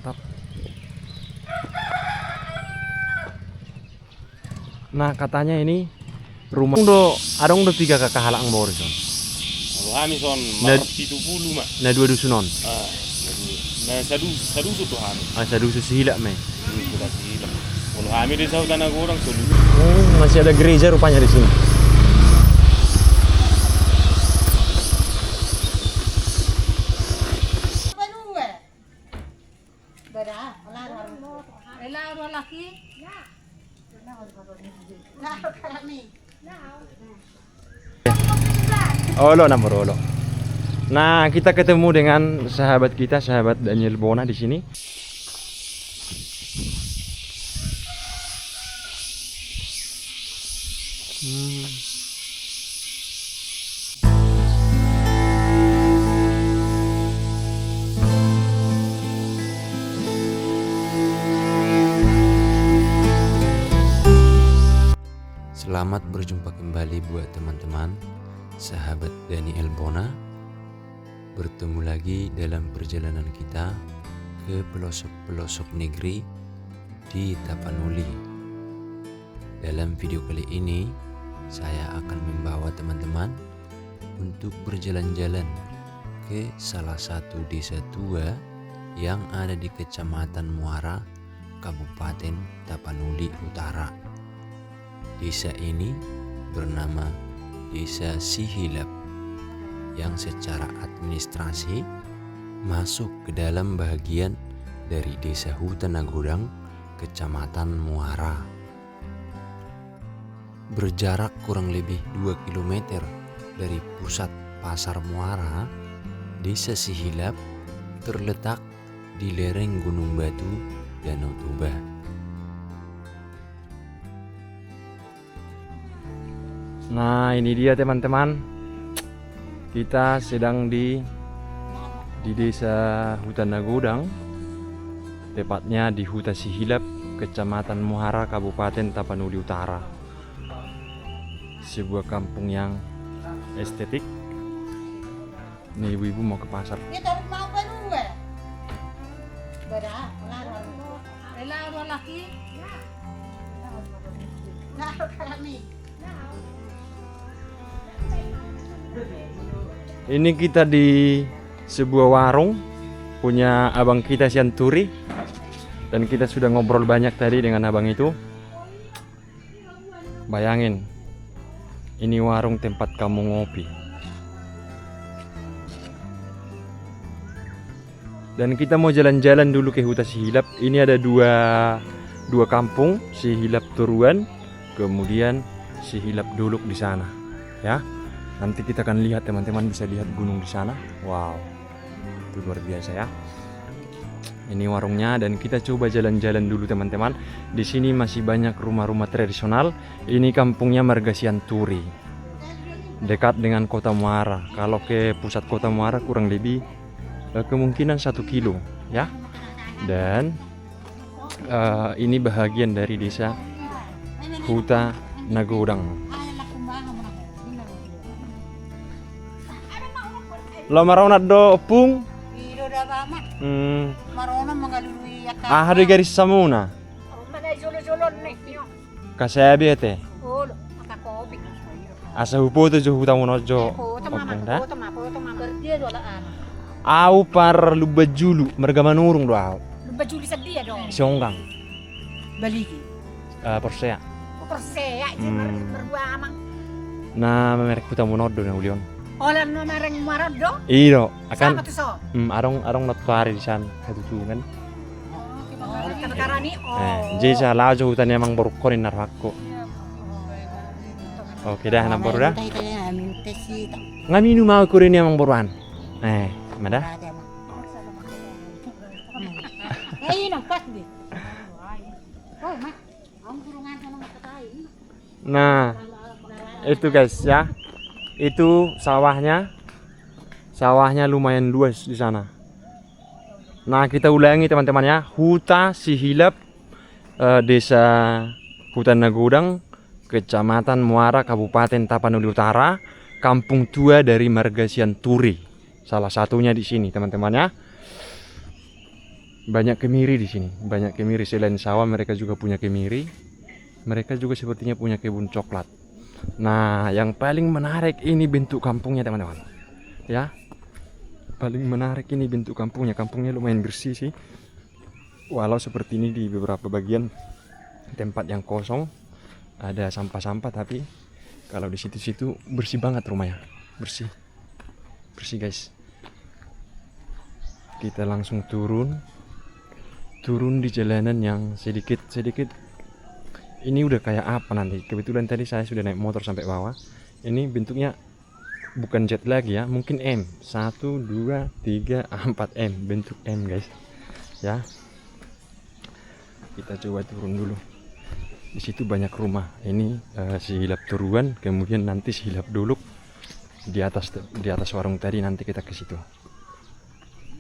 Mantap. Nah katanya ini rumah adong do 3 kakak halang borison. Kami son Nah, 70 mak. Nah 2 dusunon. Nah sadu tu kami. Sadu susihila me. Sudah sila. Kalau kami di Sautan Nagorang sulu. Masih ada gereja rupanya di sini. Olo nomor olo. Nah, kita ketemu dengan sahabat kita, sahabat Daniel Bona di sini. Selamat berjumpa kembali buat teman-teman, sahabat Daniel Bona. Bertemu lagi dalam perjalanan kita ke pelosok-pelosok negeri di Tapanuli. Dalam video kali ini, saya akan membawa teman-teman untuk berjalan-jalan ke salah satu desa tua yang ada di Kecamatan Muara, Kabupaten Tapanuli Utara. Desa ini bernama Desa Sihilap yang secara administrasi masuk ke dalam bagian dari Desa Hutan Nagodang, Kecamatan Muara. Berjarak kurang lebih 2 km dari pusat Pasar Muara, Desa Sihilap terletak di lereng Gunung Batu, Danau Toba. Nah, ini dia teman-teman. Kita sedang di Desa Hutan Nagodang, tepatnya di Huta Sihilap, Kecamatan Muara, Kabupaten Tapanuli Utara. Sebuah kampung yang estetik. Nih ibu-ibu mau ke pasar. Ini kita di sebuah warung punya abang kita Sianturi, dan kita sudah ngobrol banyak tadi dengan abang itu. Bayangin, ini warung tempat kamu ngopi. Dan kita mau jalan-jalan dulu ke Huta Sihilap. Ini ada dua kampung, Sihilap Turuan, kemudian Sihilap Duluk di sana, ya. Nanti kita akan lihat, teman-teman bisa lihat gunung di sana. Wow, itu luar biasa ya. Ini warungnya, dan kita coba jalan-jalan dulu teman-teman. Di sini masih banyak rumah-rumah tradisional. Ini kampungnya Marga Sianturi, dekat dengan Kota Muara. Kalau ke pusat Kota Muara kurang lebih kemungkinan 1 kilo ya. Dan ini bahagian dari Desa Huta Nagodang. Lo marona do pung? Iro da bamat. Marona mangalului aka. Ada garis samuna. Mana jolo-jolon nih. Kasabi ete. Oh, aka kopi. Asa hupoto jo hutamuno jo. Foto mama kerja dolaan. Au par lubajulu merga manurung do au. Baju sedia dong. Sionggang. Baliki. Persea. Persea itu berbuah amang. Na merek hutamuno do na ulion. Olan no nareng marodo. Iyo, akan Sama tuh so. arong natari di sana hatutungan. Karani. Jesa lajo hutan emang berukurin narhakko. Oke dah, nampor dah. Ngaminu mau kurin emang beruan. Mana? Nah, itu guys ya. Itu sawahnya lumayan luas di sana. Nah, kita ulangi teman-teman ya. Huta Sihilap, Desa Hutan Nagodang, Kecamatan Muara, Kabupaten Tapanuli Utara, kampung tua dari Marga Sianturi. Salah satunya di sini teman-teman ya. Banyak kemiri di sini, banyak kemiri. Selain sawah, mereka juga punya kemiri. Mereka juga sepertinya punya kebun coklat. Nah, yang paling menarik ini bentuk kampungnya, teman-teman. Ya, paling menarik ini bentuk kampungnya. Kampungnya lumayan bersih sih. Walau seperti ini di beberapa bagian tempat yang kosong ada sampah-sampah, tapi kalau di situ-situ bersih banget rumahnya. Bersih guys. Kita langsung turun di jalanan yang sedikit ini udah kayak apa nanti. Kebetulan tadi saya sudah naik motor sampai bawah. Ini bentuknya bukan jet lagi ya, mungkin M. 1 2 3 4 M, bentuk M guys. Ya. Kita coba turun dulu. Di situ banyak rumah. Ini Sihilap Turuan, kemudian nanti Sihilap Dolok. Di atas warung tadi, nanti kita ke situ.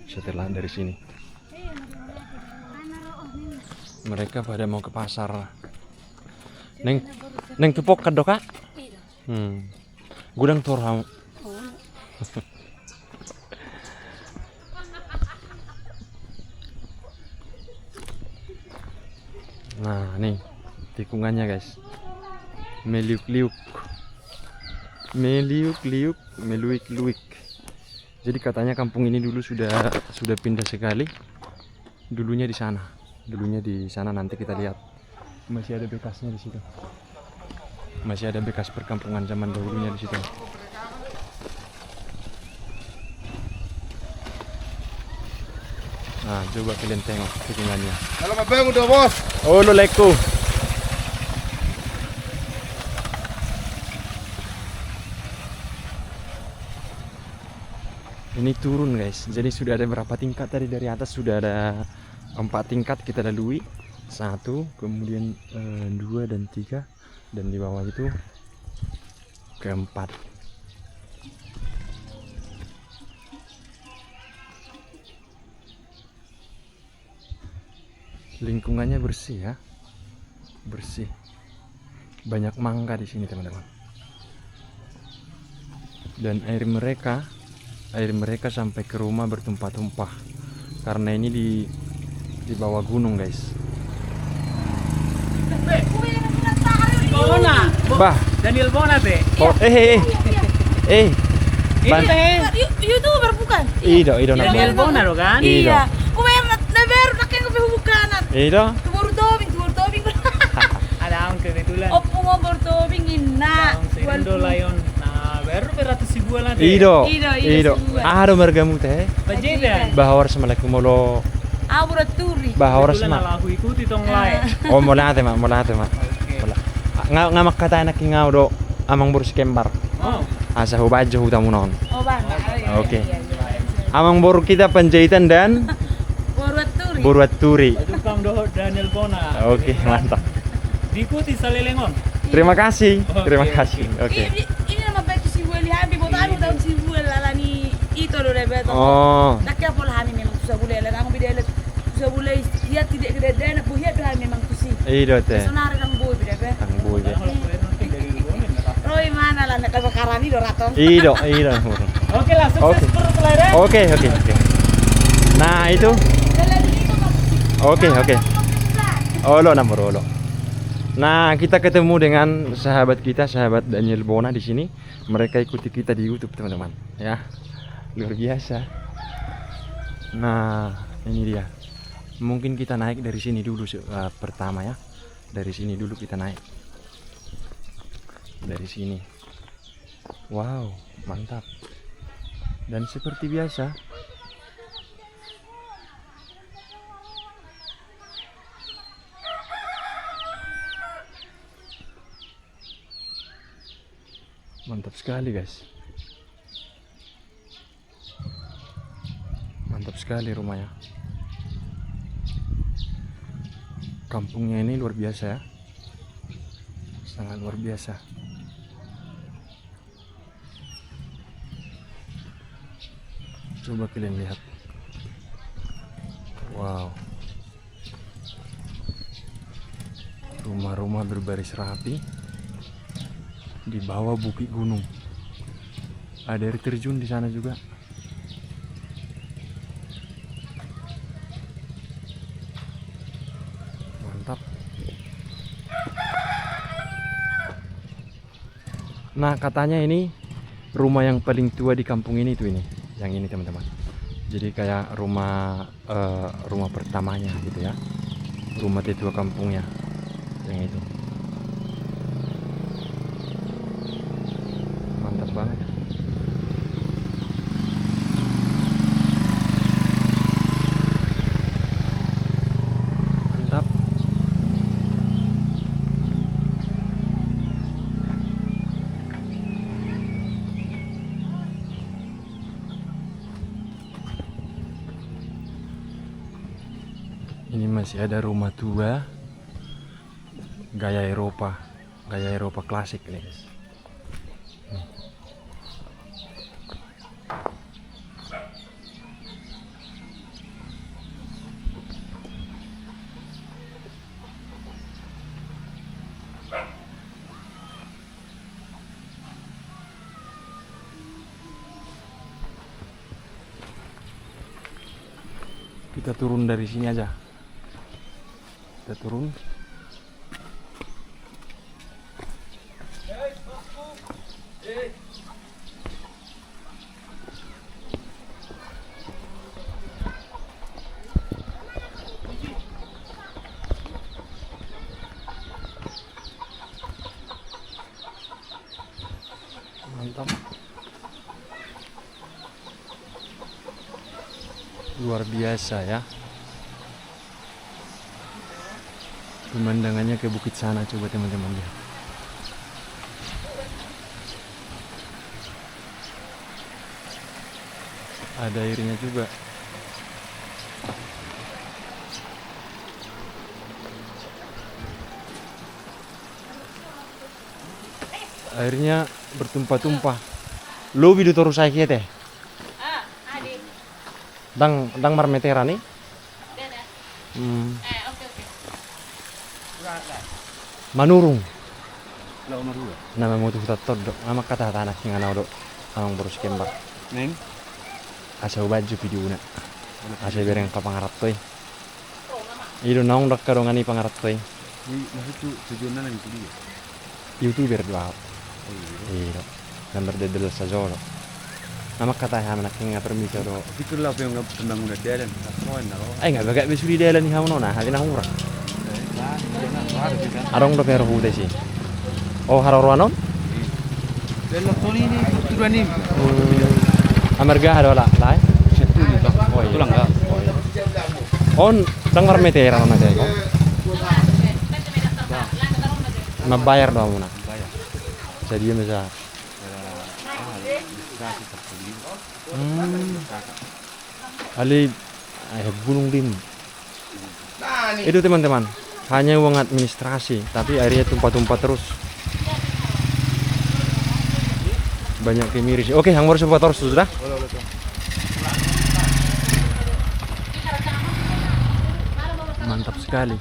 Setelah dari sini. Mereka pada mau ke pasar. Neng tupok kado Kak? Gudang torang. Nah, nih tikungannya guys. Meliuk-liuk. Meluik-luik. Jadi katanya kampung ini dulu sudah pindah sekali. Dulunya di sana. Nanti kita lihat. Masih ada bekasnya di situ. Masih ada bekas perkampungan zaman dahulunya di situ. Nah, coba kalian tengok tikungannya. Kalau mabang udah bos. Oh, lo leko. Ini turun guys. Jadi sudah ada berapa tingkat tadi, dari atas sudah ada 4 tingkat kita lalui. 1, kemudian 2 dan 3, dan di bawah itu keempat. Lingkungannya bersih ya, bersih. Banyak mangga di sini teman-teman. Dan air mereka sampai ke rumah bertumpah-tumpah karena ini di bawah gunung guys. Bona, Bah, Daniel Bona be. oh, Ini teh YouTuber bukan? Ido Daniel nama. Bona lo kan? Iya. Kumain na ber nakin ko bukan. Ido. Tumor tobing. Ada ang kebetulan. Opo ngobor tobing ina. Segundo layon. Nah, baru beratus ribu lah deh. Ido. Ido. Ado margamu teh. Bajedan. Bahawar Assalamualaikum molo. Abura turi. Bahawar Kebetulan sama. aku ikuti tong lain. Oh, molate mak. Oke. Ngamak kata anak ngau do amang burus kembar. Oh, Asa hubajo hutamunon. Oh bang. Oke. Amang boru kita penjahitan dan buruat turi. tukang doh Daniel Bona. Oke, mantap. Diikuti Salelengon. Terima kasih. Oke, Terima oke. kasih. Oke. Ini nama baik si Bueli Habi, botamu tahu si Bueli lalani itu do rebe to. Oh. Nakya pola kami memang susah Bueli lalani aku bidele susah Bueli dia tidak gede bu dia tuh memang tusi. Ido teh. Sonare kang Bueli bidele. Kang boy. Kalau gue nanti dari Lugonin nggak apa-apa. Roy mana lah nak karani do raton. Ido. Oke lah, sukses Oke. terus lah. Oke. Nah, itu. Oke. Olo nomor olo. Nah, kita ketemu dengan sahabat kita, sahabat Daniel Bona di sini. Mereka ikuti kita di YouTube, teman-teman. Ya. Luar biasa. Nah, ini dia. Mungkin kita naik dari sini dulu pertama ya. Dari sini dulu kita naik. Dari sini. Wow, mantap. Dan seperti biasa, mantap sekali guys. Mantap sekali rumahnya. Kampungnya ini luar biasa ya. Sangat luar biasa. Coba kalian lihat. Wow. Rumah-rumah berbaris rapi di bawah bukit gunung. Ada air terjun di sana juga. Nah, katanya ini rumah yang paling tua di kampung ini tuh ini, yang ini teman-teman. Jadi kayak rumah rumah pertamanya gitu ya, rumah tetua kampungnya, yang itu. Mantap banget. Mantap. Ini masih ada rumah tua gaya Eropa klasik nih guys. Kita turun dari sini aja. Kita turun. Mantap. Luar biasa ya. Pemandangannya ke bukit sana, coba teman-teman lihat. Ada airnya juga. Airnya bertumpah-tumpah. Lo video terus saya teh. Adik. Dang marmetera nih. Oke. Manurung. Lau marua. Nama mutu tatot dok. Nama kata tanah yang anau dok. Amang boros kembar. Neng. Asa baju video na. Asa bereng ka pangarap toy. Ido naong dok karongani pangarap toy. Maksud tujuannya lagi dia. YouTuber doa. Iya. Nomor dedel sa jolo. Nama kata hamna kinga permisa do. Pikir lah apa yang tentang udah dia dan kawan naro. Ay nga bagay besuri dela ni hawno na halina hura. Arong do pero hude si. Oh harorwanon? Dela toli ini tujuan ini. Amarga hadola lai. Satu ni tak. Oh, iya. Tulang enggak. On tanggar metera na dai ko. Mabayar do muna. Bayar. Jadi dia bisa. Ali gunung dim. Itu teman-teman, hanya uang administrasi, tapi airnya tumpah-tumpah terus. Banyak kemiris. Oke, yang baru sempat terus sudah. Mantap sekali.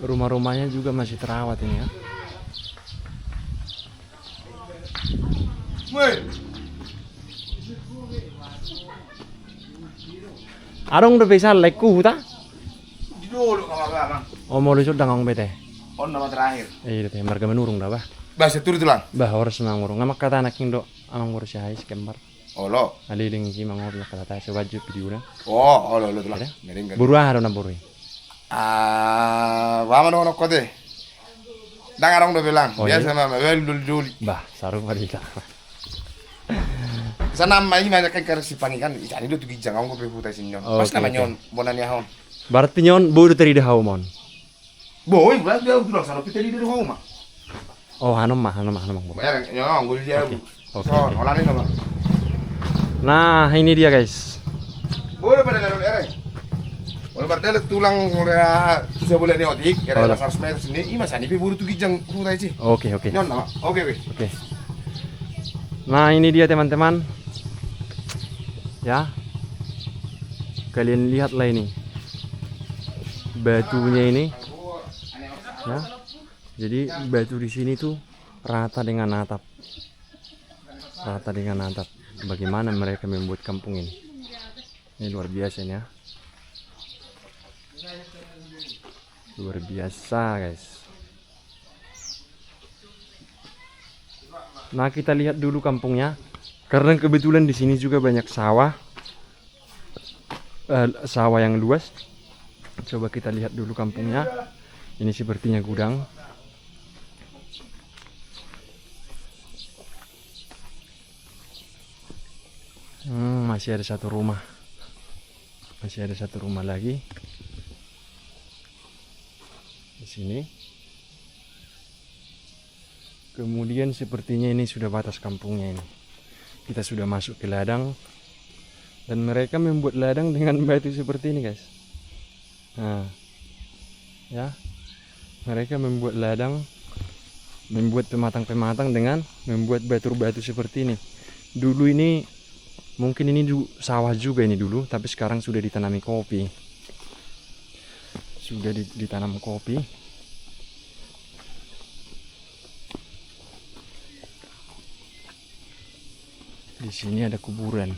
Rumah-rumahnya juga masih terawat ini ya. Arong udah bisa leku ta? Di dulu sama abang. Oh mau lucu dangang bete. On nama terakhir. Iya teh marga menurung dah bah. Bahasa turu tulang. Bah harus mangurung. Ngamak kata anak indo amang ngurus ya hais kembar. Oh lo. Aliling ki mangor lah kata saya wajib video na. Oh lo tulang. Ada? Ngering kan. Buruah ada na burui. Wama no kote. Dangarong do bilang. Oh, Dia iya? sama mabel dulu. Bah saru padika. Sana mai mana kan si panikan ikan itu tuh jangan ko pe putai sinyon. Pas Oke, namanya oke. on bonanya hon. Berarti nyon buru teri dah mon. Boy, belas dia tulang sana piteli di rumah. Oh hanom mah mang. Bayar nyon ngul dia. Oke. So, olane nama. Nah ini dia guys. Boleh pada ngaruh ere. Boleh pada tulang ora bisa boleh ni otik, Oh, era lah. 100 meter sini. Ima sani pe buru tuh jang putai sih. Oke. Nyon nama. Oke. Oke. Nah ini dia teman-teman. Ya. Kalian lihatlah ini. Batunya ini. Ya. Jadi batu di sini tuh rata dengan atap. Bagaimana mereka membuat kampung ini? Ini luar biasa ini ya. Luar biasa guys. Nah, kita lihat dulu kampungnya. Karena kebetulan di sini juga banyak sawah. Sawah yang luas. Coba kita lihat dulu kampungnya. Ini sepertinya gudang. Masih ada satu rumah. Masih ada satu rumah lagi di sini. Kemudian sepertinya ini sudah batas kampungnya ini. Kita sudah masuk ke ladang dan mereka membuat ladang dengan batu seperti ini, guys. Nah, ya, mereka membuat ladang, membuat pematang-pematang dengan membuat batu-batu seperti ini. Dulu ini mungkin ini sawah juga ini dulu, tapi sekarang sudah ditanami kopi. Sudah ditanam kopi. Di sini ada kuburan.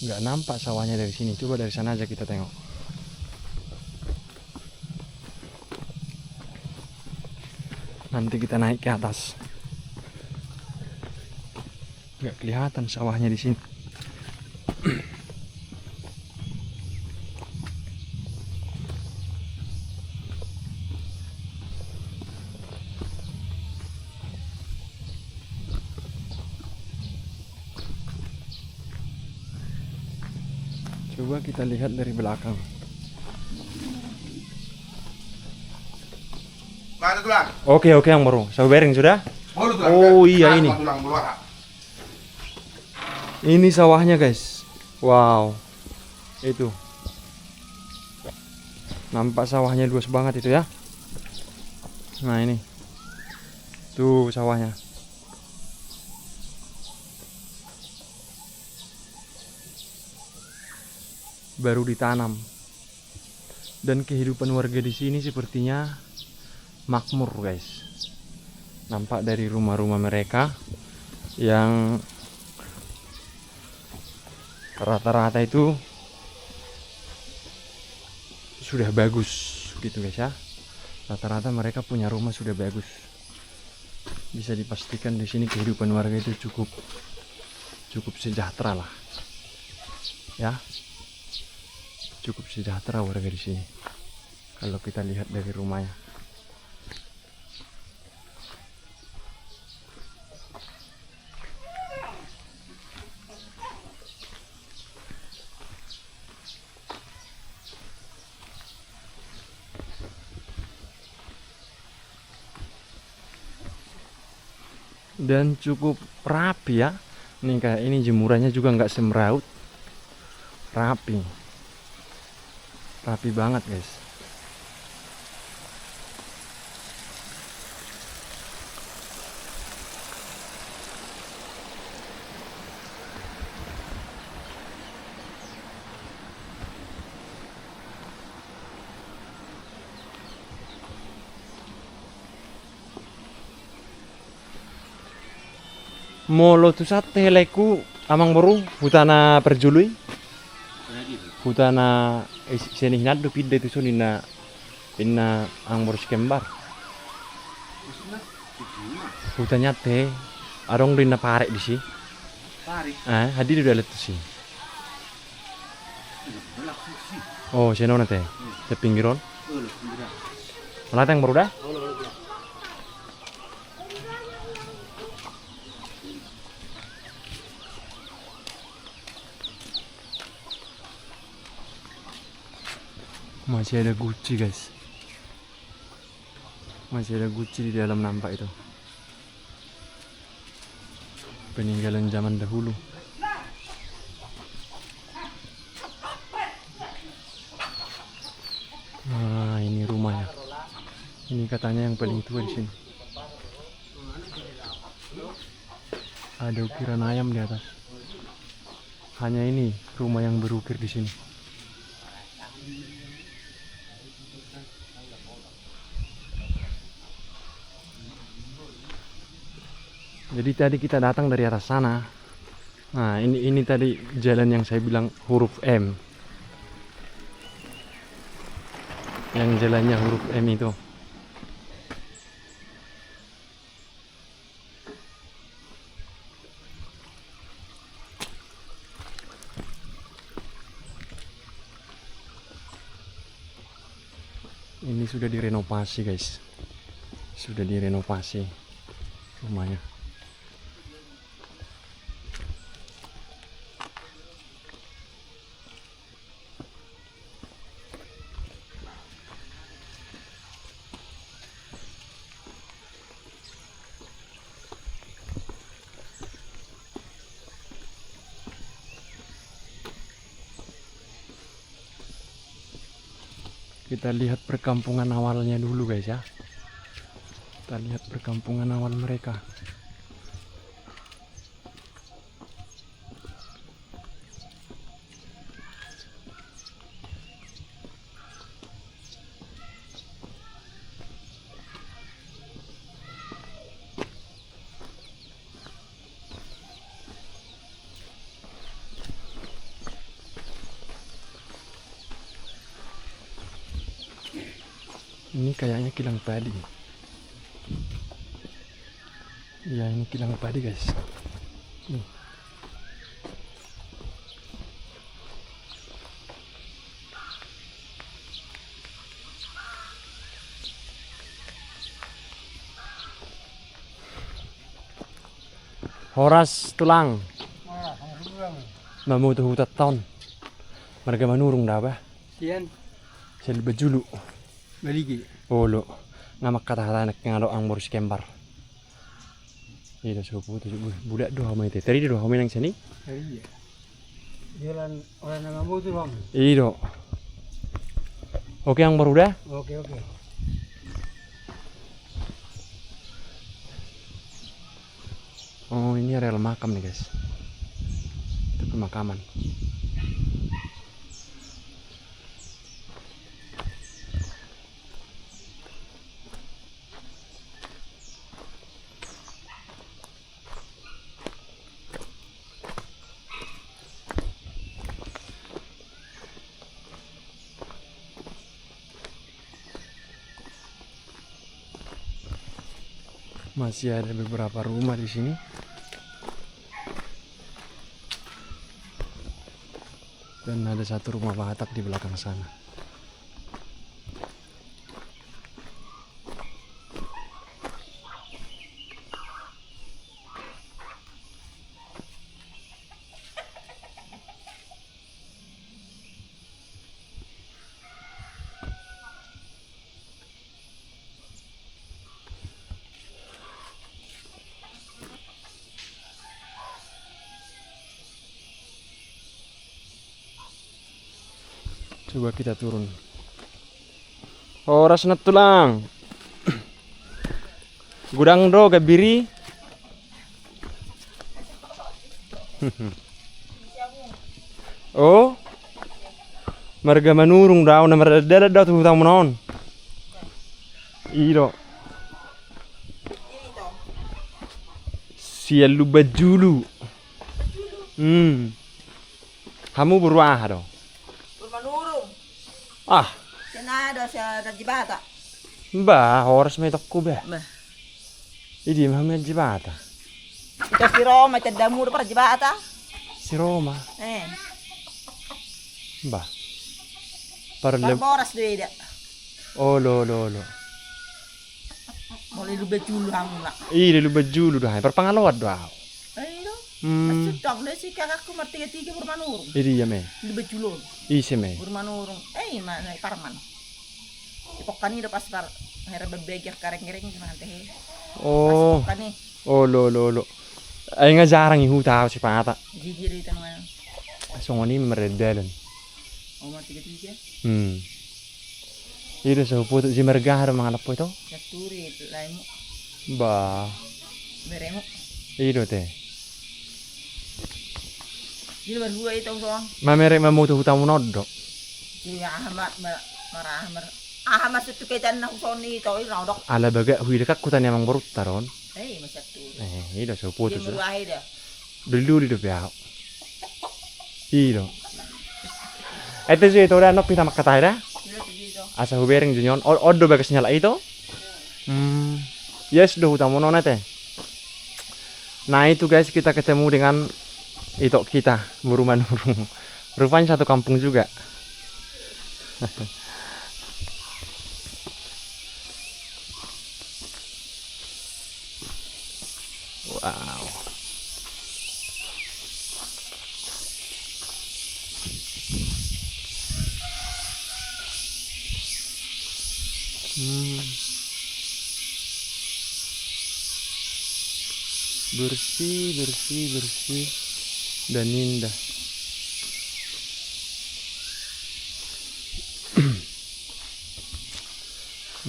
Nggak nampak sawahnya dari sini. Coba dari sana aja kita tengok. Nanti kita naik ke atas. Nggak kelihatan sawahnya di sini. Coba kita lihat dari belakang. Mana tulang? Oke yang baru. Saya bearing sudah. Tulang. Oh iya ini. Tulang buluara. Ini sawahnya guys. Wow. Itu. Nampak sawahnya luas banget itu ya. Nah ini. Tuh sawahnya. Baru ditanam. Dan kehidupan warga di sini sepertinya makmur guys. Nampak dari rumah-rumah mereka yang rata-rata itu sudah bagus gitu guys ya. Rata-rata mereka punya rumah sudah bagus. Bisa dipastikan di sini kehidupan warga itu cukup sejahtera lah. Ya. Cukup sejahtera warga di sini. Kalau kita lihat dari rumahnya. Dan cukup rapi ya. Nih kayak ini jemurannya juga nggak semraut. Rapi. Rapi banget guys. Molo tu sate leku amang baru hutana perjului. Hutana seni hinado pide tu sonina inna ang boros kembar. Hutannya teh arong rina parek di si. Parek. Hadir udah letu si. Oh, seno nate. Te pinggiron. Malah yang baru dah. Masih ada guci guys. Masih ada guci di dalam nampak itu. Peninggalan zaman dahulu. Nah, ini rumahnya. Ini katanya yang paling tua di sini. Ada ukiran ayam di atas. Hanya ini rumah yang berukir di sini. Jadi tadi kita datang dari atas sana. Nah, ini tadi jalan yang saya bilang huruf M. Yang jalannya huruf M itu. Ini sudah direnovasi, guys. Sudah direnovasi rumahnya. Kita lihat perkampungan awalnya dulu, guys ya. Kita lihat perkampungan awal mereka. Ini kayaknya kilang padi. Ya, ini kilang padi, guys. Nih. Horas tulang. Mamu tuh hutat tahun. Mereka manurung dah bah. Sian, Sel bejulu. baligi. Olo. Ngamak kata-kata nak ngalo ang boris kembar. Iya sepupu tuh budak doa main teh. Tadi doa main yang sini. Iya. Jalan orang nggak mau tuh bang. Iya. Oke yang baru dah. Oke. Oh ini areal makam nih guys. Itu pemakaman. Masih ada beberapa rumah di sini. Dan ada satu rumah Batak di belakang sana. Coba kita turun. Horas na tulang. Gudang do gabiri. Oh. Marga manurung daw na maradala daw tuh tamu naon. Iro. Sialu bajulu. Kamu beruah do. Bermanurung. Ah, Senada sa Rajibata. mbah, horas may takko ba? Bah. Idi mahamad jibata. Ito si Roma, ito damuro para Rajibata. Si Roma, mbah. Para Barboras beda. Oh lo. Mulai lu beculu hamla. Ih, lu baju lu dah. Perpangalawat dah. Ayo. Hmm. Maksud dong, si kakakku tiga bermanurung. Idi ya me. Lu beculu. Isi me. Bermanurung. Mana parman. Pokan ini pas par. Hera bebeger kareng-kareng gimana teh. Oh. Pokan nih. Oh lo. Ay nga jarang ihuta si pangata. Jijir itu namanya. So ngoni meredalan. Umur 33. Iro sa puto si mergahar mga lapo ito. Caturi, laimu, Ba. beremu. Iro te. Jadi berdua itu soang. Mamere mamuto hutamu noddo. Jadi marah. Ahmad itu kaitan na usoni itu, ini dok. Ala baga hui dekat kutan yang barut taron. Masih tuh. Ida so foto Dia sudah. meruahi dah. Dulu di depan. Ida. Itu sih itu udah nopi sama kata ida. Dia begitu. Asa hubering junyon. Odo bagas nyala itu. Yes, sudah utama nona teh. Nah itu guys, kita ketemu dengan itu kita Murumanurung. Rupanya satu kampung juga. Wow. Bersih, bersih, bersih dan indah.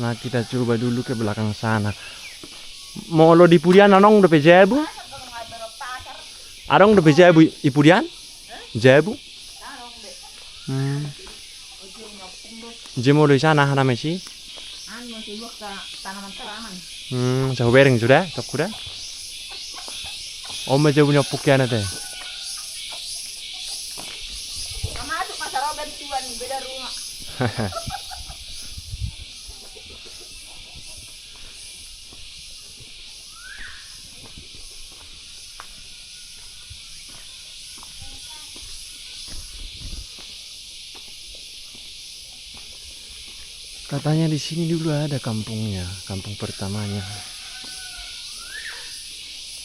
Nah kita coba dulu ke belakang sana. Mau lo di Pudian anong udah pejabu? Arong udah pejabu Ipudian? Jabu? Jemo di sana namanya sih. Anu sibuk ke tanaman-tanaman. Jauh bereng sudah, tok sudah. Om aja punya pukian teh. Masuk pasar Robert Tuan beda rumah. Katanya di sini dulu ada kampungnya, kampung pertamanya.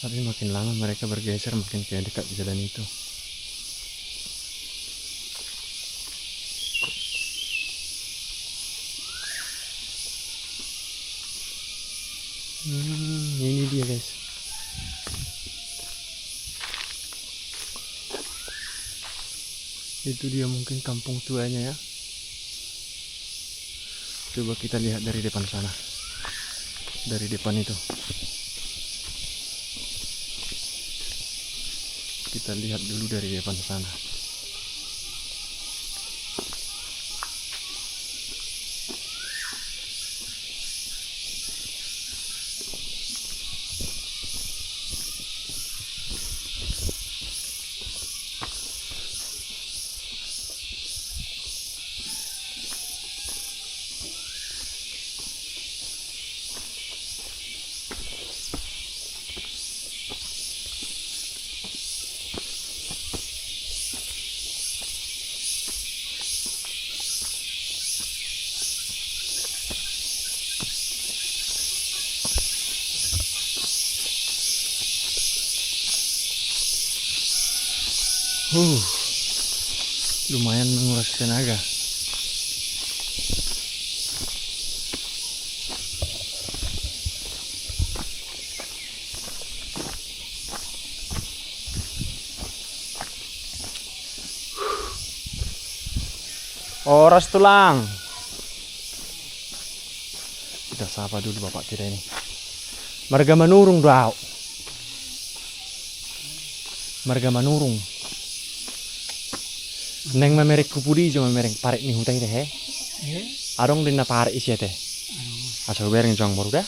Tapi makin lama mereka bergeser makin kayak dekat jalan itu. Ini dia guys. Itu dia mungkin kampung tuanya ya. Coba kita lihat dari depan sana. Dari depan itu. Kita lihat dulu dari depan sana. Lumayan menguras tenaga. Oras tulang. Kita sapa dulu bapak kita ini. Marga Manurung dau. Marga Manurung. Neng memerek kupudi jo memerek parek ni hutai teh. Arong din na parek isya teh. Asa bereng jong baru dah.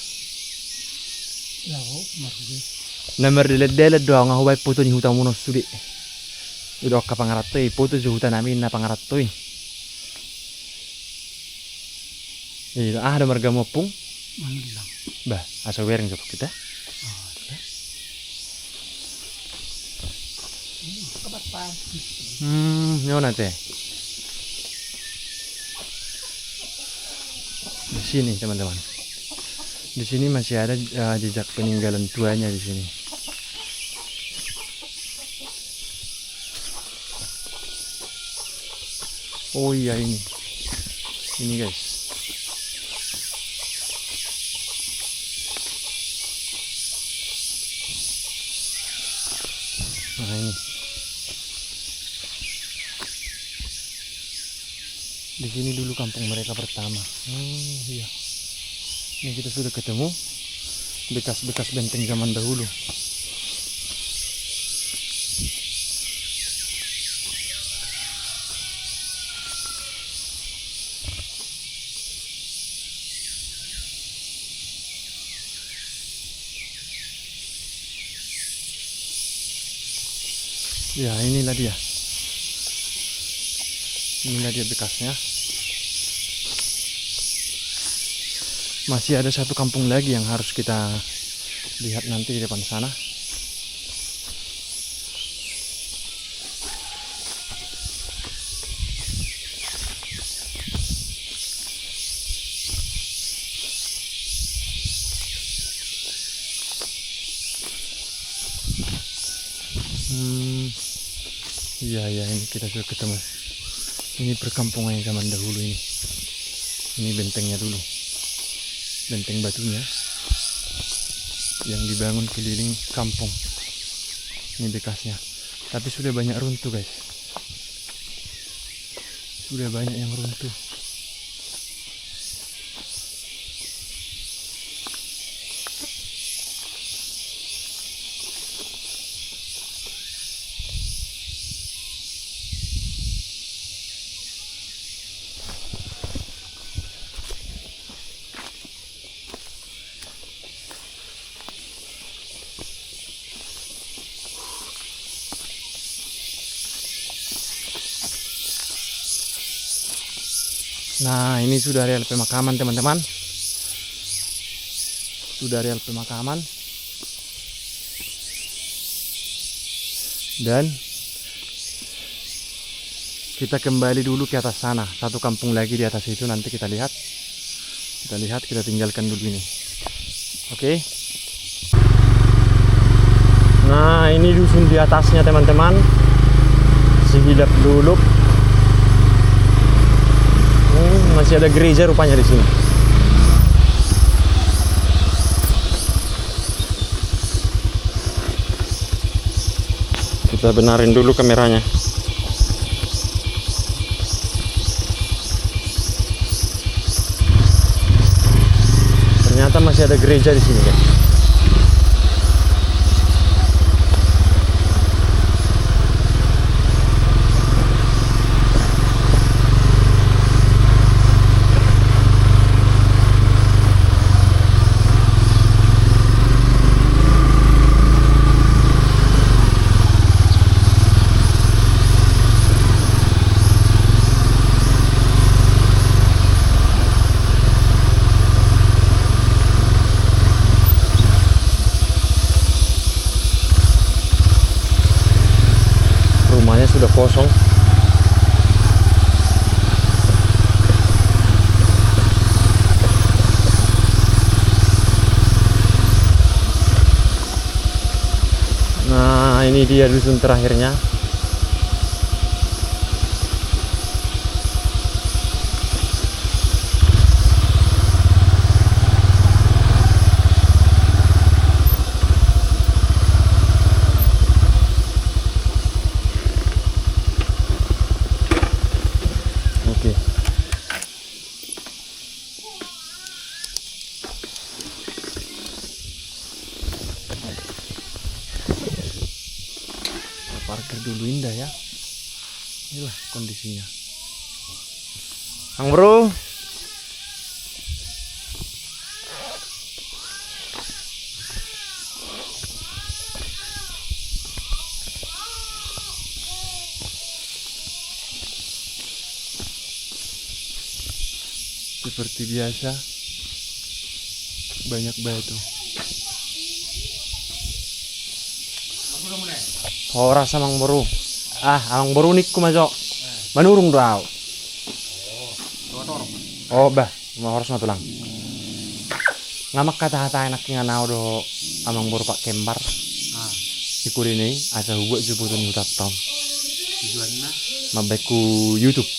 Nomor delet doang nga hubay puto ni hutang munos sudi. Udah ka pangaratoy puto jo hutan namin na pangaratoy. Iya, ada marga mopung. Bah, asa bereng jo kita. Nyo nanti. Di sini teman-teman. Di sini masih ada jejak peninggalan tuanya di sini. Oh iya ini. Ini guys. Nah ini. Di sini dulu kampung mereka pertama. Iya. Ini kita sudah ketemu bekas-bekas benteng zaman dahulu. Ya, inilah dia. Inilah dia bekasnya. Masih ada satu kampung lagi yang harus kita lihat nanti di depan sana. Iya, ini kita sudah ketemu. Ini perkampungan yang zaman dahulu ini. Ini bentengnya dulu. Benteng batunya yang dibangun keliling kampung. Ini bekasnya. Tapi sudah banyak runtuh, guys. Sudah banyak yang runtuh. Nah, ini sudah areal pemakaman, teman-teman. Sudah areal pemakaman. Dan kita kembali dulu ke atas sana. Satu kampung lagi di atas itu nanti kita lihat. Kita tinggalkan dulu ini. Oke. Nah, ini dusun di atasnya, teman-teman. Sihilap Duluk. Masih ada gereja rupanya di sini. Kita benarin dulu kameranya. Ternyata masih ada gereja di sini, guys. Rumahnya sudah kosong. Nah, ini dia dusun terakhirnya. Oke. Parkir dulu, indah ya. Inilah kondisinya. Kang Bro. Seperti biasa, banyak batu. Oh, rasa mang baru. Amang baru nikku masuk. Manurung daw. Oh, bah, mau harus matulang. Ngamak kata-kata enak nga nao do amang baru pak kembar. Ikuri ni asa huwag jubutun yutat tom. Tujuannya Mabeku YouTube.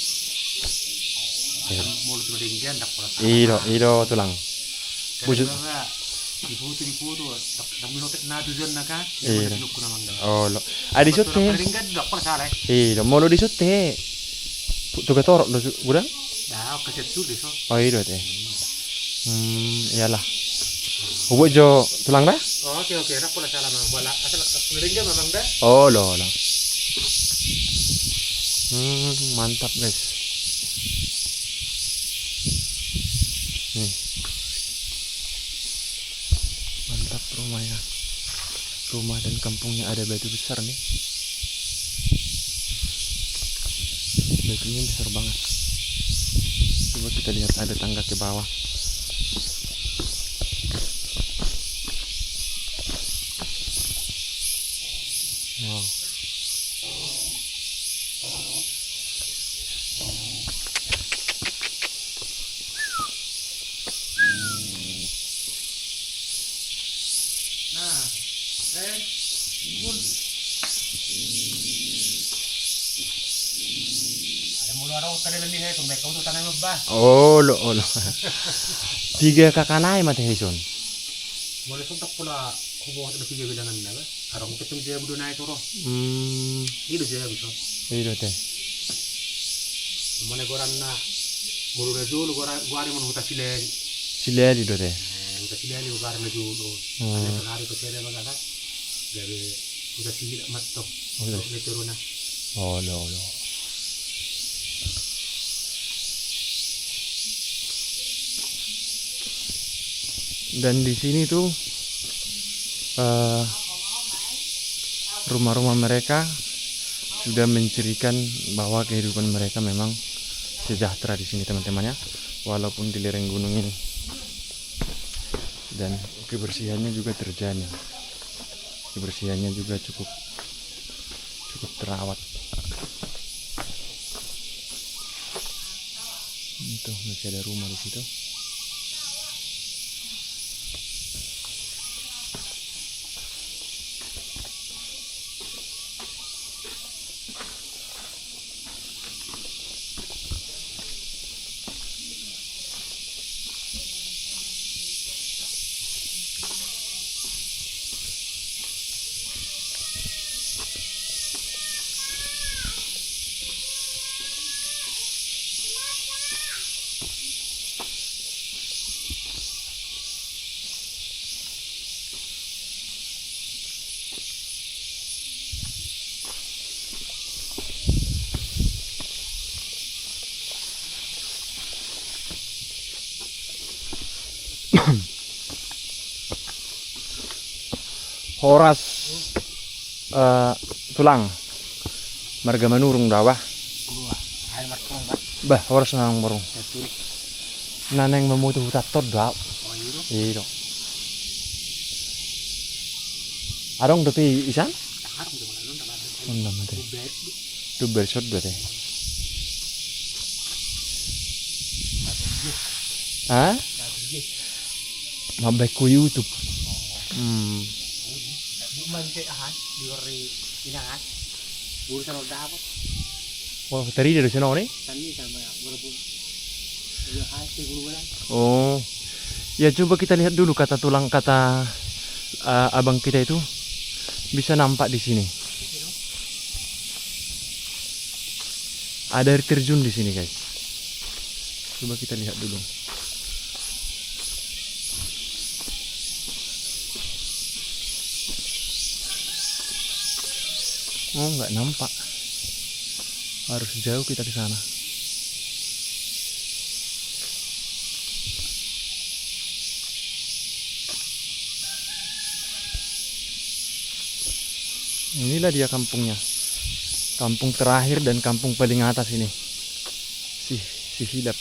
mau lu tinggian tak pernah. Ido tulang. Bujut. Diputu kami notek na tujuan na ka. Iya. Ko naman daw. Oh, lo. Adi sote. Tinggian tak pernah salah. Mau lo di sote. Tuga torok lo gudang. Dah kaset sudah so. Oh, ido teh. Iyalah. Huwag jo tulang dah? Oke, tak pernah salah mang. Wala asal tinggian memang dah. Oh, lo. Mantap, guys. Nih. Mantap rumahnya. Rumah dan kampungnya ada batu besar nih. batunya besar banget. Coba kita lihat, ada tangga ke bawah. Wow. Oh lo. Tiga kakanai mati Hison. Mulai suntak pula hubungan ada tiga bilangan apa? Arang ketemu dia budu naik turun. Itu dia bisa. Iya teh. Mana goran na mulu rajul gora mau huta silen. Sileli do teh. Huta silen gora rajul. Ada hari ke sini baga kan. Jadi huta silen matto. Huta turuna. Oh lo. Dan di sini tuh rumah-rumah mereka sudah mencirikan bahwa kehidupan mereka memang sejahtera di sini teman-teman ya, walaupun di lereng gunung ini. Dan kebersihannya juga terjamin, kebersihannya juga cukup terawat. Itu masih ada rumah di situ. Horas tulang marga manurung dawah bah horas nang morong naneng memutu hutat tot daw iyo arong dopi isan onna mate tu bersot dote ha mabek ku YouTube Mante di ori inangan. Burusan udah apa? wah tadi dari sana nih Tani sama berapa? Ya hasil bulan. oh ya coba kita lihat dulu kata tulang kata abang kita itu bisa nampak di sini. Ada air terjun di sini guys. Coba kita lihat dulu. Oh nggak nampak. Harus jauh kita ke sana. Inilah dia kampungnya. Kampung terakhir dan kampung paling atas ini. Si Hilap.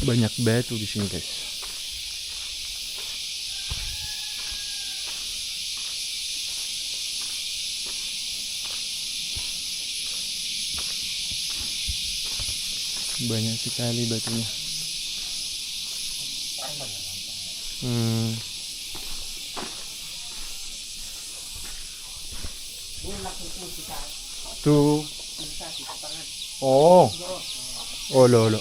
Banyak batu di sini, guys. Banyak sekali batunya. Tuh. Oh. Oh lo.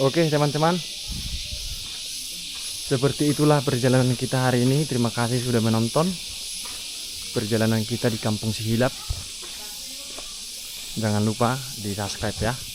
Oke teman-teman, seperti itulah perjalanan kita hari ini. Terima kasih sudah menonton perjalanan kita di Kampung Sihilap. Jangan lupa di subscribe ya.